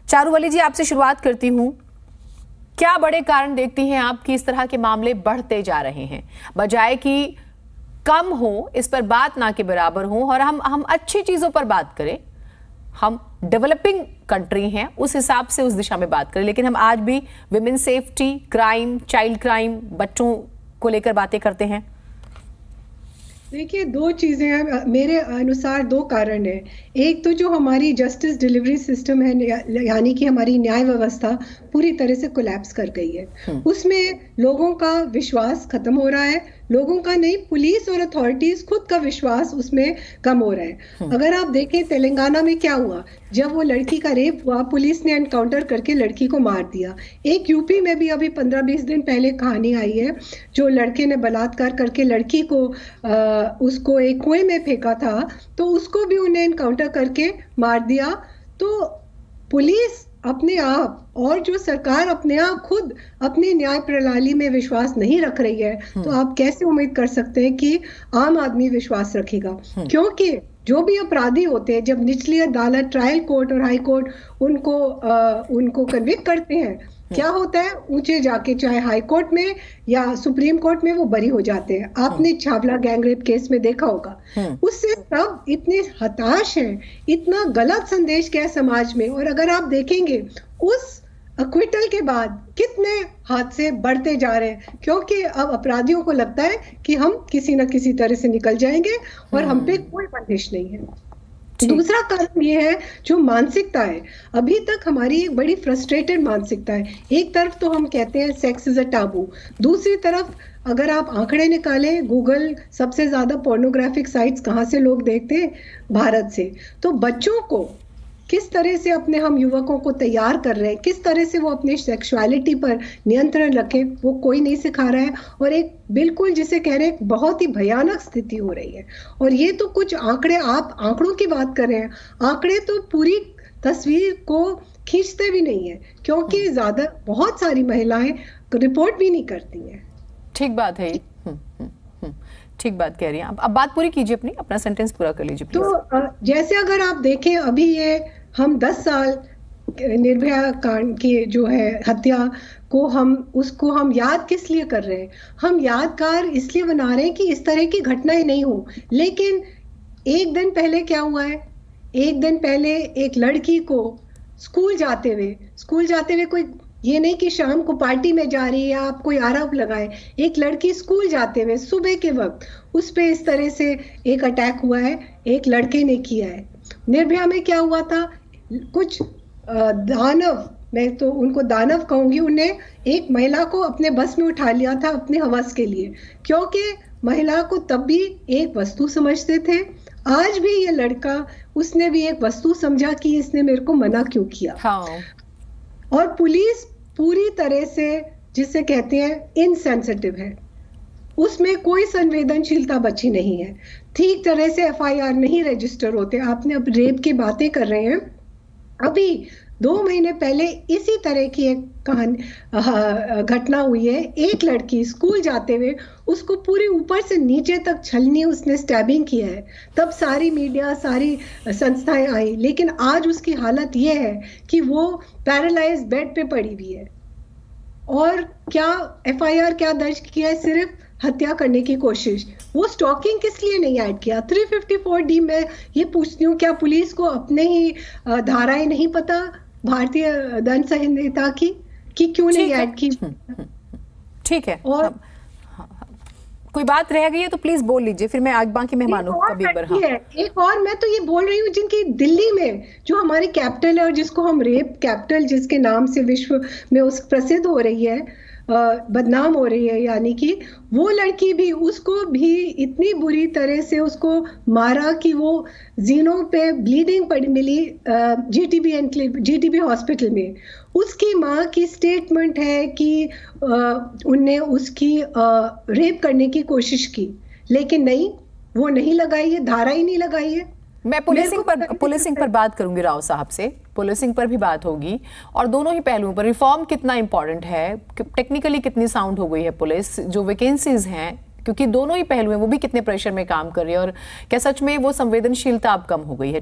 चारुवली जी, आपसे शुरुआत करती हूँ। क्या बड़े कारण देखती हैं आप कि इस तरह के मामले बढ़ते जा रहे हैं, बजाय कि कम हो, इस पर बात ना के बराबर हो और हम अच्छी चीजों पर बात करें। हम डेवलपिंग कंट्री हैं, उस हिसाब से उस दिशा में बात करें, लेकिन हम आज भी women safety, crime, child crime, बच्चों को लेकर बातें करते हैं। देखिए, दो चीजें हैं मेरे अनुसार, दो कारण है। एक तो जो हमारी जस्टिस डिलीवरी सिस्टम है, यानी कि हमारी न्याय व्यवस्था पूरी तरह से कोलैप्स कर गई है। उसमें लोगों का विश्वास खत्म हो रहा है, लोगों का नहीं, पुलिस और अथॉरिटीज खुद का विश्वास उसमें कम हो रहा है। अगर आप देखें तेलंगाना में क्या हुआ, जब वो लड़की का रेप हुआ, पुलिस ने एनकाउंटर करके लड़की को मार दिया। एक यूपी में भी अभी 15-20 दिन पहले कहानी आई है, जो लड़के ने बलात्कार करके लड़की को उसको एक कुएं में फेंका था, तो उसको भी उन्हें एनकाउंटर करके मार दिया। तो पुलिस अपने आप और जो सरकार अपने आप खुद अपनी न्याय प्रणाली में विश्वास नहीं रख रही है, तो आप कैसे उम्मीद कर सकते हैं कि आम आदमी विश्वास रखेगा? क्योंकि जो भी अपराधी होते हैं, जब निचली अदालत, ट्रायल कोर्ट और हाई कोर्ट उनको कन्विक्ट करते हैं, क्या होता है, ऊंचे जाके चाहे हाई कोर्ट में या सुप्रीम कोर्ट में वो बरी हो जाते हैं। आपने छावला गैंगरेप केस में देखा होगा। उससे सब इतने हताश हैं, इतना गलत संदेश गया समाज में। और अगर आप देखेंगे उस अक्विटल के बाद कितने हादसे बढ़ते जा रहे हैं, क्योंकि अब अपराधियों को लगता है कि हम किसी न किसी तरह से निकल जाएंगे और हम पे कोई बंदिश नहीं है। दूसरा कारण ये है जो मानसिकता है, अभी तक हमारी एक बड़ी फ्रस्ट्रेटेड मानसिकता है। एक तरफ तो हम कहते हैं सेक्स इज अ टाबू, दूसरी तरफ अगर आप आंकड़े निकालें, गूगल सबसे ज्यादा पोर्नोग्राफिक साइट्स कहाँ से लोग देखते हैं, भारत से। तो बच्चों को किस तरह से अपने हम युवकों को तैयार कर रहे हैं, किस तरह से वो अपनी सेक्सुअलिटी पर नियंत्रण रखें, वो कोई नहीं सिखा रहा है। और एक बिल्कुल जिसे कह रहे हैं बहुत ही भयानक स्थिति हो रही है। और ये तो कुछ आंकड़े, आप आंकड़ों की बात कर रहे हैं, आंकड़े तो पूरी तस्वीर को खींचते भी नहीं है, क्योंकि ज्यादा बहुत सारी महिलाएं रिपोर्ट भी नहीं करती हैं। ठीक बात है, ठीक बात कह रही हैं। अब बात पूरी कीजिए, अपना सेंटेंस पूरा कर लीजिए प्लीज। तो जैसे अगर आप देखें, अभी ये हम 10 साल निर्भया कांड की जो है हत्या को, उसको हम याद किस लिए कर रहे हैं? हम यादगार इसलिए बना रहे हैं कि इस तरह की घटनाएं नहीं हो। लेकिन एक दिन पहले क्या हुआ है, एक दिन पहले एक लड़की को स्कूल जाते हुए कोई, ये नहीं कि शाम को पार्टी में जा रही है आप कोई आरोप लगाए, एक लड़की स्कूल जाते हुए सुबह के वक्त उस पे इस तरह से एक अटैक हुआ है, एक लड़के ने किया है। निर्भया में क्या हुआ था, कुछ दानव, मैं तो उनको दानव कहूंगी, उन्हें एक महिला को अपने बस में उठा लिया था अपने हवस के लिए, क्योंकि महिला को तब भी एक वस्तु समझते थे। आज भी ये लड़का, उसने भी एक वस्तु समझा कि इसने मेरे को मना क्यों किया। हाँ। और पुलिस पूरी तरह से, जिसे कहते हैं इनसेंसिटिव है, उसमें कोई संवेदनशीलता बची नहीं है। ठीक तरह से एफआईआर नहीं रजिस्टर होते। आपने अब रेप की बातें कर रहे हैं, अभी 2 महीने पहले इसी तरह की एक घटना हुई है। एक लड़की स्कूल जाते हुए, उसको पूरी ऊपर से नीचे तक छलनी, उसने स्टैबिंग किया है। तब सारी मीडिया, सारी संस्थाएं आई, लेकिन आज उसकी हालत यह है कि वो पैरालाइज बेड पे पड़ी हुई है। और क्या एफआईआर क्या दर्ज किया है? सिर्फ हत्या करने की कोशिश। वो स्टॉकिंग किस लिए नहीं ऐड किया? 354D में ये पूछती हूँ, क्या पुलिस को अपने ही धाराएं नहीं पता भारतीय दंड संहिता की, कि क्यों नहीं ऐड की? ठीक है। और कोई बात रह गई है तो प्लीज बोल लीजिए, फिर मैं आज बाकी मेहमानों को भी एक और मैं तो ये बोल रही हूँ, जिनकी दिल्ली में जो हमारी कैपिटल है और जिसको हम रेप कैपिटल जिसके नाम से विश्व में उस प्रसिद्ध हो रही है, बदनाम हो रही है, यानी कि वो लड़की भी, उसको भी इतनी बुरी तरह से उसको मारा कि वो जीनों पे ब्लीडिंग पड़ी मिली जीटीबी हॉस्पिटल में। उसकी माँ की स्टेटमेंट है कि उनने उसकी रेप करने की कोशिश की, लेकिन नहीं, वो नहीं लगाई है, धारा ही नहीं लगाई है। मैं पुलिसिंग पर बात करूंगी राव साहब से, पुलिसिंग पर भी बात होगी, और दोनों ही पहलुओं पर रिफॉर्म कितना इंपॉर्टेंट है, टेक्निकली कितनी साउंड हो गई है पुलिस, जो वैकेंसीज हैं, क्योंकि दोनों ही पहलू हैं, वो भी कितने प्रेशर में काम कर रही है, और क्या सच में वो संवेदनशीलता अब कम हो गई है।